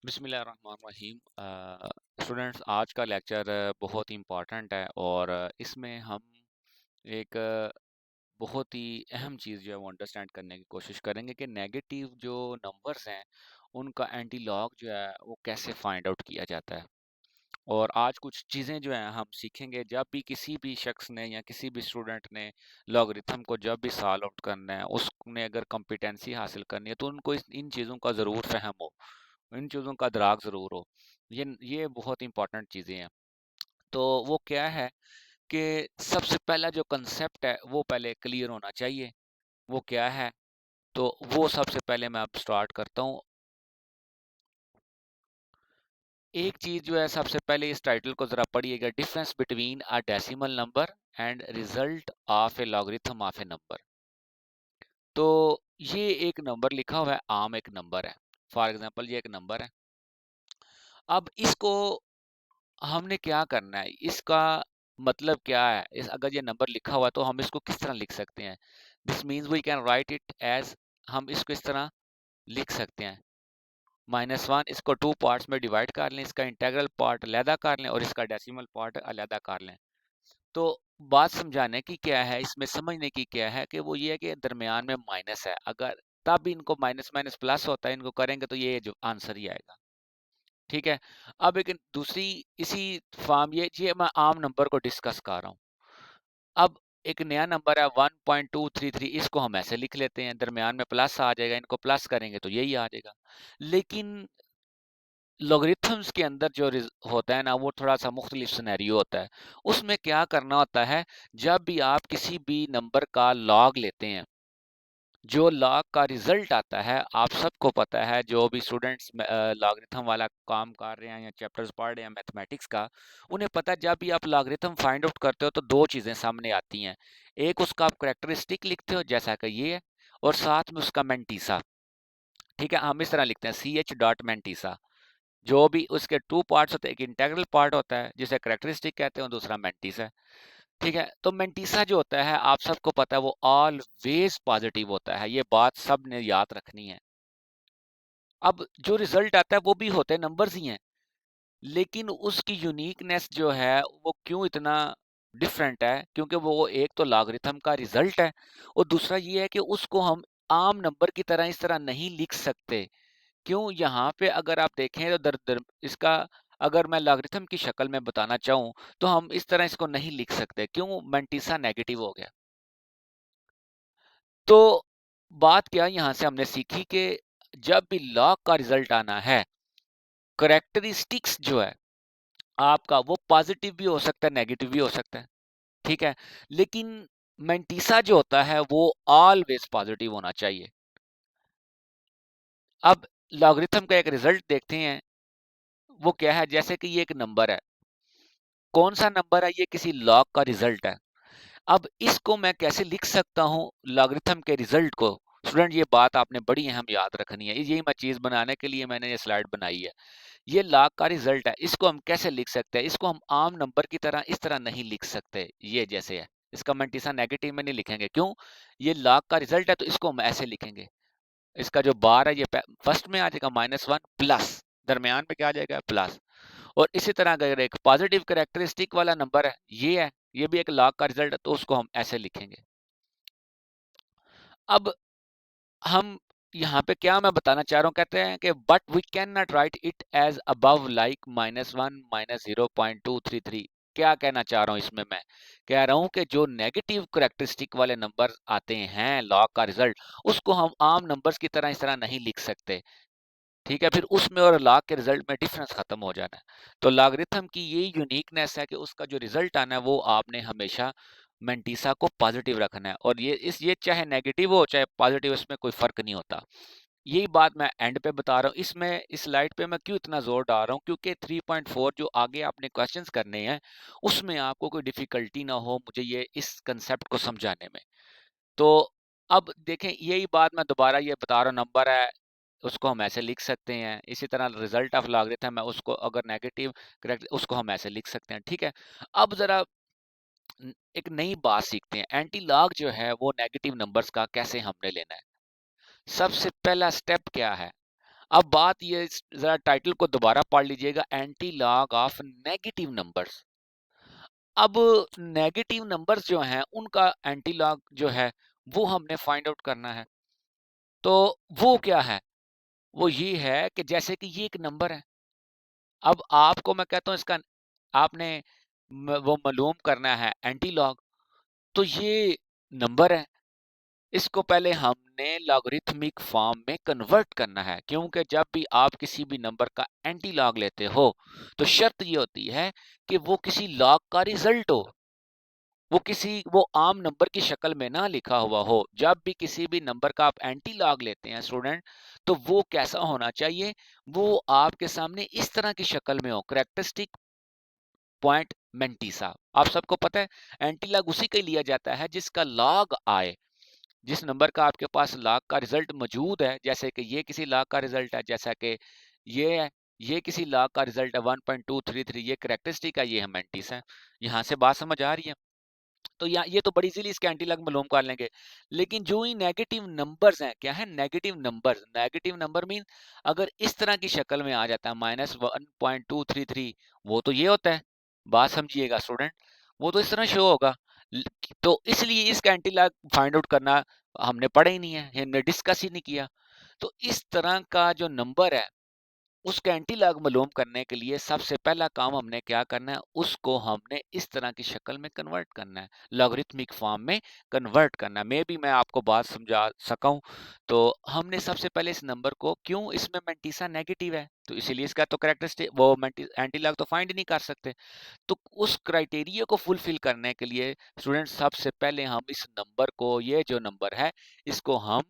बिस्मिल्लाहिर्रहमानिर्रहीम। स्टूडेंट्स, आज का लेक्चर बहुत ही इम्पोर्टेंट है और इसमें हम एक बहुत ही अहम चीज़ जो है वो अंडरस्टैंड करने की कोशिश करेंगे कि नेगेटिव जो नंबर्स हैं उनका एंटी लॉग जो है वो कैसे फाइंड आउट किया जाता है। और आज कुछ चीज़ें जो हैं हम सीखेंगे। जब भी किसी भी शख्स ने या किसी भी स्टूडेंट ने लॉगरिथम को जब भी सॉल्व आउट करना है, उसने अगर कॉम्पिटेंसी हासिल करनी है, तो उनको इन चीज़ों का ज़रूर फ़हम हो, इन चीज़ों का अदराक ज़रूर हो। ये बहुत इंपॉर्टेंट चीज़ें हैं। तो वो क्या है कि सबसे पहला जो कंसेप्ट है वो पहले क्लियर होना चाहिए। वो क्या है? तो वो सबसे पहले मैं अब स्टार्ट करता हूँ। एक चीज जो है, सबसे पहले इस टाइटल को जरा पढ़िएगा, difference between a decimal number and result of A logarithm of A number. तो ये एक नंबर लिखा हुआ है, आम एक नंबर है। फॉर एग्जांपल ये एक नंबर है। अब इसको हमने क्या करना है, इसका मतलब क्या है, इस अगर ये नंबर लिखा हुआ है तो हम इसको किस तरह लिख सकते हैं। This means we can write it as, हम इसको इस तरह लिख सकते हैं, -1। इसको 2 पार्ट्स में डिवाइड कर लें, इसका इंटीग्रल पार्ट अलहदा कर लें और इसका डेसिमल पार्ट अलहदा कर लें। तो बात समझाने की क्या है, इसमें समझने की क्या है कि वो ये है कि दरमियान में माइनस है। अगर तब इनको माइनस माइनस प्लस होता है, इनको करेंगे तो ये जो आंसर ही आएगा। ठीक है। अब एक दूसरी इसी फॉर्म, ये मैं आम नंबर को डिस्कस कर रहा हूँ। अब एक नया नंबर है 1.233, इसको हम ऐसे लिख लेते हैं, दरमियान में प्लस आ जाएगा, इनको प्लस करेंगे तो यही आ जाएगा। लेकिन लॉगरिथम्स के अंदर जो होता है ना, वो थोड़ा सा मुख्तलिफ सिनेरियो होता है। उसमें क्या करना होता है, जब भी आप किसी भी नंबर का लॉग लेते हैं, जो लॉग का रिजल्ट आता है, आप सबको पता है, जो भी स्टूडेंट्स लॉगरिथम वाला काम कर रहे हैं या चैप्टर्स पढ़ रहे हैं मैथमेटिक्स का, उन्हें पता है जब भी आप लॉगरिथम फाइंड आउट करते हो तो दो चीज़ें सामने आती हैं। एक, उसका आप करेक्टरिस्टिक लिखते हो जैसा कि ये है, और साथ में उसका मेंटीसा। ठीक है, हम इस तरह लिखते हैं, सी एच डॉट मेंटीसा। जो भी उसके टू पार्ट्स होते हैं, एक इंटेग्रल पार्ट होता है जिसे करेक्टरिस्टिक कहते हैं और दूसरा मेंटीसा है। ठीक है, तो मेंटीसा जो होता है, आप सबको पता है, वो ऑलवेज पॉजिटिव होता है। ये बात सब ने याद रखनी है। अब जो रिजल्ट आता है वो भी होते हैं, नंबर्स ही हैं, लेकिन उसकी यूनिकनेस जो है वो क्यों इतना डिफरेंट है, क्योंकि वो एक तो लॉगरिथम का रिजल्ट है, और दूसरा ये है कि उसको हम आम नंबर की तरह इस तरह नहीं लिख सकते। क्यों? यहाँ पे अगर आप देखें तो दर दर इसका, अगर मैं लॉगरिथम की शक्ल में बताना चाहूँ तो हम इस तरह इसको नहीं लिख सकते। क्यों? मेंटीसा नेगेटिव हो गया। तो बात क्या यहाँ से हमने सीखी कि जब भी लॉग का रिजल्ट आना है, करेक्टरिस्टिक्स जो है आपका, वो पॉजिटिव भी हो सकता है, नेगेटिव भी हो सकता है। ठीक है, लेकिन मेंटीसा जो होता है वो ऑलवेज पॉजिटिव होना चाहिए। अब लॉगरिथम का एक रिजल्ट देखते हैं, वो क्या है। जैसे कि ये एक नंबर है, कौन सा नंबर है? ये किसी लॉग का रिजल्ट है। अब इसको मैं कैसे लिख सकता हूँ लॉगरिथम के रिजल्ट को? स्टूडेंट, ये बात आपने बड़ी अहम याद रखनी है, यही मैं चीज बनाने के लिए मैंने ये स्लाइड बनाई है। ये लॉग का रिजल्ट है, इसको हम कैसे लिख सकते हैं? इसको हम आम नंबर की तरह इस तरह नहीं लिख सकते। ये जैसे है, इसका मेंटीसा नेगेटिव में नहीं लिखेंगे। क्यों? ये लॉग का रिजल्ट है, तो इसको हम ऐसे लिखेंगे। इसका जो बार है, ये फर्स्ट में आ जाएगा -1 प्लस, दरमियान में क्या आ जाएगा? प्लस। और इसी तरह अगर एक पॉजिटिव कैरेक्टरिस्टिक वाला नंबर है, ये भी एक लॉग का रिजल्ट है, तो उसको हम ऐसे लिखेंगे। अब हम यहाँ पे क्या मैं बताना चाह रहा हूँ, कहते हैं कि but we can not write it as above like -1 -0.233। क्या कहना चाह रहा हूँ इसमें? मैं कह रहा हूँ कि जो नेगेटिव करेक्टरिस्टिक वाले नंबर आते हैं, लॉग का रिजल्ट, उसको हम आम नंबर्स की तरह इस तरह नहीं लिख सकते। ठीक है, फिर उसमें और लॉग के रिजल्ट में डिफरेंस खत्म हो जाना है। तो लॉगरिथम की ये यूनिकनेस है कि उसका जो रिजल्ट आना है वो आपने हमेशा मेंटीसा को पॉजिटिव रखना है, और ये चाहे नेगेटिव हो चाहे पॉजिटिव, इसमें कोई फर्क नहीं होता। यही बात मैं एंड पे बता रहा हूँ। इसमें इस स्लाइड पे मैं क्यों इतना जोर डाल रहा हूँ, क्योंकि 3.4 जो आगे आपने क्वेश्चंस करने हैं, उसमें आपको कोई डिफिकल्टी ना हो मुझे ये इस कंसेप्ट को समझाने में। तो अब देखें, यही बात मैं दोबारा ये बता रहा हूँ, नंबर है, उसको हम ऐसे लिख सकते हैं। इसी तरह रिजल्ट ऑफ लॉगरिथम है, उसको अगर नेगेटिव करेक्ट, उसको हम ऐसे लिख सकते हैं। ठीक है। अब जरा एक नई बात सीखते हैं, एंटी लॉग जो है वो नेगेटिव नंबर्स का कैसे हमने लेना है। सबसे पहला स्टेप क्या है? अब बात ये, जरा टाइटल को दोबारा पढ़ लीजिएगा, anti log of negative numbers. अब नेगेटिव नंबर्स जो हैं उनका एंटी लॉग जो है वो हमने फाइंड आउट करना है। तो वो क्या है? वो ये है कि जैसे कि ये एक नंबर है, अब आपको मैं कहता हूँ इसका आपने वो मालूम करना है एंटी लॉग। तो ये नंबर है, इसको पहले हमने लॉगरिथमिक फॉर्म में कन्वर्ट करना है, क्योंकि जब भी आप किसी भी नंबर का एंटी लॉग लेते हो तो शर्त ये होती है कि वो किसी लॉग का रिजल्ट हो, वो आम नंबर की शक्ल में ना लिखा हुआ हो। जब भी किसी भी नंबर का आप एंटी लॉग लेते हैं स्टूडेंट, तो वो कैसा होना चाहिए? वो आपके सामने इस तरह की शक्ल में हो, करेक्टरिस्टिक पॉइंट मेंटिसा। आप सबको पता है एंटी लॉग उसी के लिया जाता है जिसका लॉग आए, जिस नंबर का आपके पास लॉग का रिजल्ट मौजूद है, जैसे कि ये किसी लॉग का रिजल्ट है, जैसा कि ये है, ये किसी लॉग का रिजल्ट है 1.233, ये करेक्टरिस्टिक है, ये मेंटिस है। यहाँ से बात समझ आ रही है? तो यहाँ ये तो बड़ी इजीली इसके एंटी लॉग मालूम कर लेंगे। लेकिन जो ही नेगेटिव नंबर्स हैं, क्या है negative numbers? Negative number mean अगर इस तरह की शक्ल में आ जाता है -1.233, वो तो ये होता है, बात समझिएगा स्टूडेंट, वो तो इस तरह शो होगा। ल- तो इसलिए इसका एंटी लॉग फाइंड आउट करना हमने पढ़ा ही नहीं है, हमने डिस्कस ही नहीं किया। तो इस तरह का जो नंबर है उसका एंटी लॉग मालूम करने के लिए सबसे पहला काम हमने क्या करना है, उसको हमने इस तरह की शक्ल में कन्वर्ट करना है, लॉगरिथमिक फॉर्म में कन्वर्ट करना है। मे भी मैं आपको बात समझा सका हूं। तो हमने सबसे पहले इस नंबर को, क्यों इसमें मेंटिसा नेगेटिव है तो इसीलिए इसका तो करेक्टरिस्टिक वो एंटी लॉग तो फाइंड नहीं कर सकते। तो उस क्राइटेरिया को फुलफिल करने के लिए स्टूडेंट सबसे पहले हम इस नंबर को, ये जो नंबर है इसको हम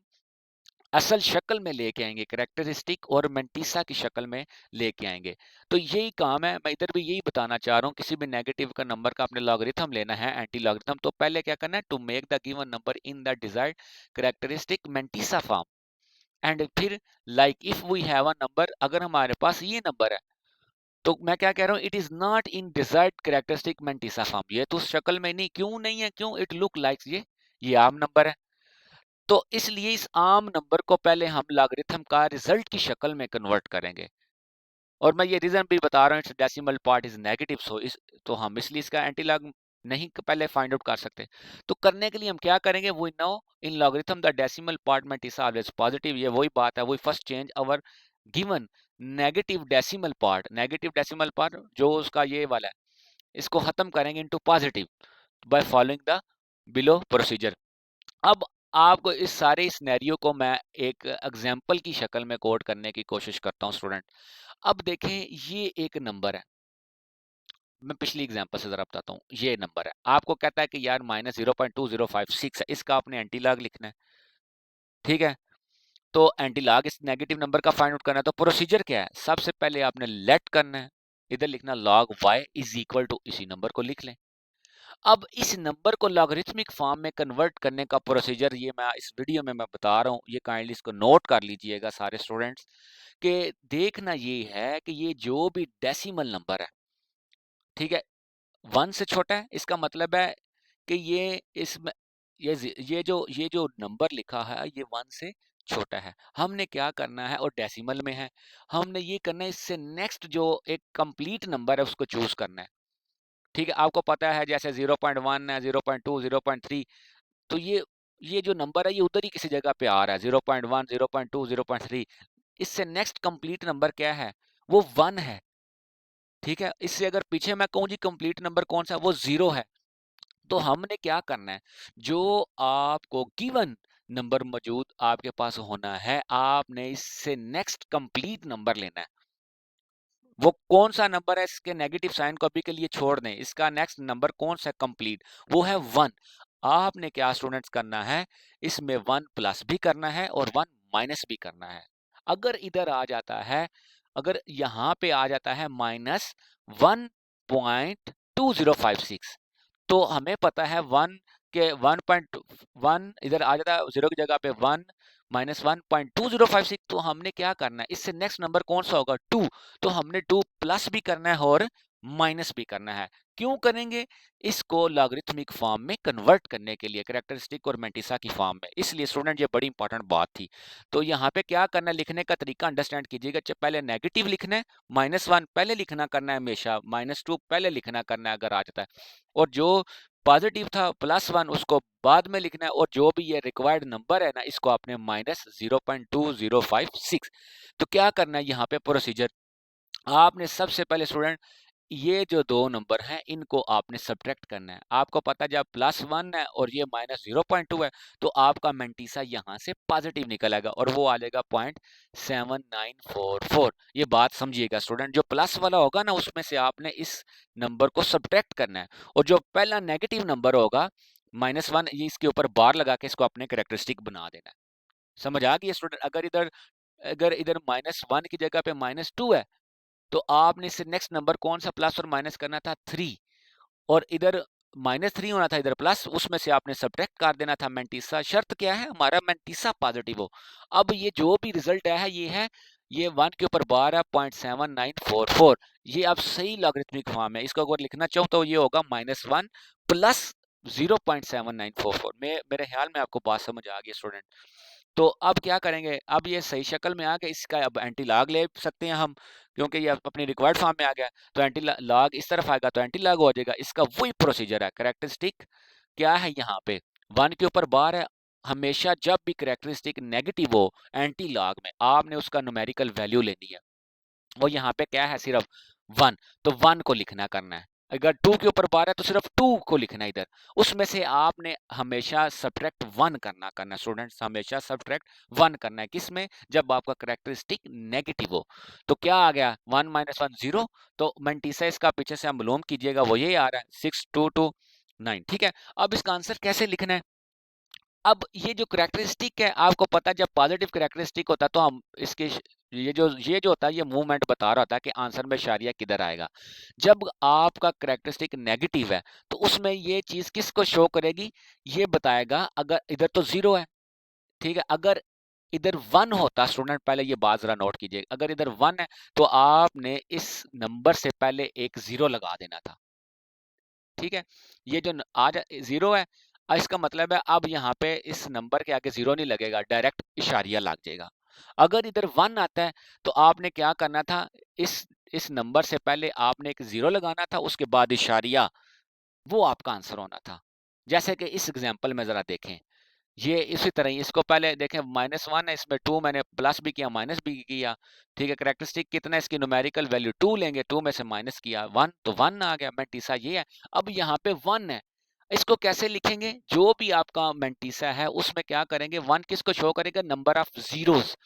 असल शक्ल में लेके आएंगे, करेक्टरिस्टिक और मेंटिसा की शक्ल में लेके आएंगे। तो यही काम है, मैं इधर भी यही बताना चाह रहा हूँ। किसी भी नेगेटिव का नंबर का अपने लॉगरिथम लेना है, एंटी लॉगरिथम, तो पहले क्या करना है, to make the given number in the desired characteristic mantissa form. And फिर like if we have a number, अगर हमारे पास ये नंबर है तो मैं क्या कह रहा हूँ, it is not in desired characteristic mantissa form, ये तो उस शक्ल में नहीं, क्यों नहीं है, क्यों, इट लुक लाइक ये आम नंबर है। तो इसलिए इस आम नंबर को पहले हम लॉगरिथम का रिजल्ट की शक्ल में कन्वर्ट करेंगे। और मैं ये रीजन भी बता रहा हूँ, it's decimal part is negative, so इस तो हम इसलिए इसका एंटी लॉग नहीं पहले फाइंड आउट कर सकते। तो करने के लिए हम क्या करेंगे, we know in logarithm the decimal part में इज ऑलवेज पॉजिटिव, ये वही बात है, we first change our given negative decimal part जो उसका ये वाला है, इसको खत्म करेंगे into positive by following the below procedure. अब आपको इस सारे सिनेरियो को मैं एक एग्जाम्पल की शक्ल में कोड करने की कोशिश करता हूँ स्टूडेंट। अब देखें, ये एक नंबर है, मैं पिछली एग्जाम्पल से जरा बताता हूँ। ये नंबर है, आपको कहता है कि यार -0.2056 है, इसका आपने एंटी लॉग लिखना है, ठीक है? तो एंटी लॉग इस नेगेटिव नंबर का फाइंड आउट करना है, तो प्रोसीजर क्या है, सबसे पहले आपने लेट करना है, इधर लिखना log y is equal to, इसी नंबर को लिख लें। अब इस नंबर को लॉगरिथमिक फॉर्म में कन्वर्ट करने का प्रोसीजर ये मैं इस वीडियो में मैं बता रहा हूँ, ये काइंडली इसको नोट कर लीजिएगा सारे स्टूडेंट्स। कि देखना ये है कि ये जो भी डेसिमल नंबर है, ठीक है, 1 से छोटा है, इसका मतलब है कि ये इसमें ये जो नंबर लिखा है ये 1 से छोटा है। हमने क्या करना है, और डेसिमल में है, हमने ये करना है, इससे नेक्स्ट जो एक कंप्लीट नंबर है उसको चूज करना है। ठीक है, आपको पता है जैसे 0.1 है, 0.2, 0.3, तो ये जो नंबर है ये उधर ही किसी जगह पे आ रहा है, 0.1, 0.2, 0.3। इससे नेक्स्ट कंप्लीट नंबर क्या है, वो 1 है। ठीक है, इससे अगर पीछे मैं कहूँ जी कंप्लीट नंबर कौन सा है, वो 0 है। तो हमने क्या करना है, जो आपको गिवन नंबर मौजूद आपके पास होना है, आपने इससे नेक्स्ट कंप्लीट नंबर लेना है। वो कौन सा नंबर है, इसके नेगेटिव साइन को अभी के लिए छोड़ दें, इसका नेक्स्ट नंबर कौन सा कंप्लीट, वो है 1। आपने क्या स्टूडेंट्स करना है, इसमें 1 प्लस भी करना है और 1 माइनस भी करना है। अगर इधर आ जाता है, अगर यहाँ पे आ जाता है -1.2056, तो हमें पता है 1 के 1.1 इधर आ जाता है, 0 की जगह पे 1 -1.2056, तो हमने क्या करना है, इससे नेक्स्ट नंबर कौन सा होगा, 2। तो हमने 2 प्लस भी करना है और माइनस भी करना है। क्यों करेंगे? इसको लॉगरिथमिक फॉर्म में कन्वर्ट करने के लिए, कैरेक्टरिस्टिक और मेंटिसा की फॉर्म में। इसलिए स्टूडेंट ये बड़ी इंपॉर्टेंट बात थी। तो यहाँ पे क्या करना है, लिखने का तरीका अंडरस्टैंड कीजिएगा। पहले नेगेटिव लिखना है, -1 पहले लिखना करना है हमेशा, -2 पहले लिखना करना है अगर आ जाता है, और जो पॉजिटिव था +1 उसको बाद में लिखना है, और जो भी ये रिक्वायर्ड नंबर है ना इसको आपने -0.2056। तो क्या करना है यहाँ पे प्रोसीजर, आपने सबसे पहले स्टूडेंट ये जो दो नंबर हैं इनको आपने सब्ट्रैक्ट करना है। आपको पता है जब +1 है और ये -0.2 है तो आपका मेंटिसा यहाँ से पॉजिटिव निकल आएगा और वो आ जाएगा 0.7944। ये बात समझिएगा स्टूडेंट, जो प्लस वाला होगा ना उसमें से आपने इस नंबर को सब्ट्रैक्ट करना है, और जो पहला नेगेटिव नंबर होगा -1, ये इसके ऊपर बार लगा के इसको अपने कैरेक्टरिस्टिक बना देना है। समझ आ गई स्टूडेंट? अगर इधर -1 की जगह पे -2 है तो आपने इससे नेक्स्ट नंबर कौन सा प्लस और माइनस करना था, 3, और इधर -3 होना था, इधर प्लस, उसमें से आपने सब्ट्रैक्ट कर देना था। मेंटिसा शर्त क्या है, हमारा मेंटिसा पॉजिटिव हो। अब ये जो भी रिजल्ट आया है ये 1 के ऊपर बार है 0.7944। ये अब सही लॉगरिथमिक फॉर्म है। इसको अगर लिखना चाहो तो ये होगा -1 प्लस 0.7944। मेरे ख्याल में आपको बात समझ आ गई स्टूडेंट। तो अब क्या करेंगे, अब ये सही शक्ल में आ गया, इसका अब एंटी लॉग ले सकते हैं हम, क्योंकि ये अपनी रिक्वायर्ड फॉर्म में आ गया। तो एंटी लॉग इस तरफ आएगा तो एंटी लॉग हो जाएगा। इसका वही प्रोसीजर है। कैरेक्टरिस्टिक क्या है यहाँ पे, 1 के ऊपर बार है, हमेशा जब भी कैरेक्टरिस्टिक नेगेटिव हो एंटी लॉग में आपने उसका न्यूमेरिकल वैल्यू लेनी है। और यहाँ पे क्या है, सिर्फ 1, तो 1 को लिखना करना है। अगर 2 के ऊपर बार है तो सिर्फ 2 को लिखना है इधर। उसमें से आपने हमेशा सब्ट्रैक्ट 1 करना स्टूडेंट्स, हमेशा सब्ट्रैक्ट 1 करना है। किसमें? जब आपका कैरेक्टरिस्टिक नेगेटिव हो। तो क्या आ गया, 1 - 1 0। तो मेंटिसा इसका पीछे से हम लोम कीजिएगा, वो ये आ रहा है 6229। ठीक है, अब इसका आंसर कैसे लिखना है? अब ये जो करैक्टरिस्टिक है, आपको पता है जब पॉजिटिव करैक्टरिस्टिक होता है तो हम इसके ये जो होता है ये मूवमेंट बता रहा होता है कि आंसर में इशारिया किधर आएगा। जब आपका करैक्टरिस्टिक नेगेटिव है तो उसमें ये चीज किसको शो करेगी, ये बताएगा। अगर इधर तो 0 है, ठीक है, अगर इधर 1 होता स्टूडेंट, पहले ये बात जरा नोट कीजिए, अगर इधर 1 है तो आपने इस नंबर से पहले एक 0 लगा देना था। ठीक है, ये जो आज 0 है, इसका मतलब है अब यहाँ पे इस नंबर के आगे 0 नहीं लगेगा, डायरेक्ट इशारिया लग जाएगा। अगर इधर 1 आता है तो आपने क्या करना था, इस नंबर से पहले आपने एक 0 लगाना था, उसके बाद इशारिया, वो आपका आंसर होना था। जैसे कि इस एग्जाम्पल में जरा देखें, ये इसी तरह ही, इसको पहले देखें -1 है, इसमें 2 मैंने प्लस भी किया माइनस भी किया। ठीक है, कैरेक्टरिस्टिक कितना है, इसकी न्यूमेरिकल वैल्यू 2 लेंगे, 2 में से माइनस किया 1, तो 1 आ गया। मेंटिसा ये है। अब यहाँ पे 1 है, इसको कैसे लिखेंगे, जो भी आपका मेंटिसा है उसमें क्या करेंगे, 1 किसको शो करेगा, नंबर ऑफ जीरोस,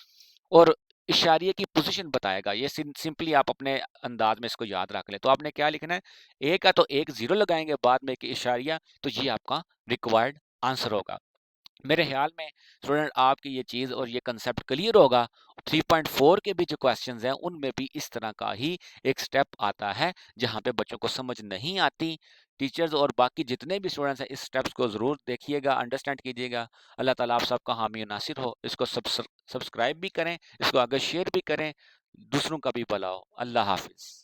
और इशारिये की पोजीशन बताएगा। ये सिंपली आप अपने अंदाज में इसको याद रख लें। तो आपने क्या लिखना है, एक है तो एक 0 लगाएंगे, बाद में एक इशारिया, तो ये आपका रिक्वायर्ड आंसर होगा। मेरे ख्याल में स्टूडेंट आपकी ये चीज़ और ये कंसेप्ट क्लियर होगा। 3.4 के भी जो क्वेश्चंस हैं उनमें भी इस तरह का ही एक स्टेप आता है जहाँ पे बच्चों को समझ नहीं आती। टीचर्स और बाकी जितने भी स्टूडेंट्स हैं इस स्टेप्स को ज़रूर देखिएगा, अंडरस्टैंड कीजिएगा। अल्लाह ताला आप सबका हामी और नासिर हो। इसको सब्सक्राइब भी करें, इसको आगे शेयर भी करें, दूसरों का भी भला हो। अल्लाह हाफिज़।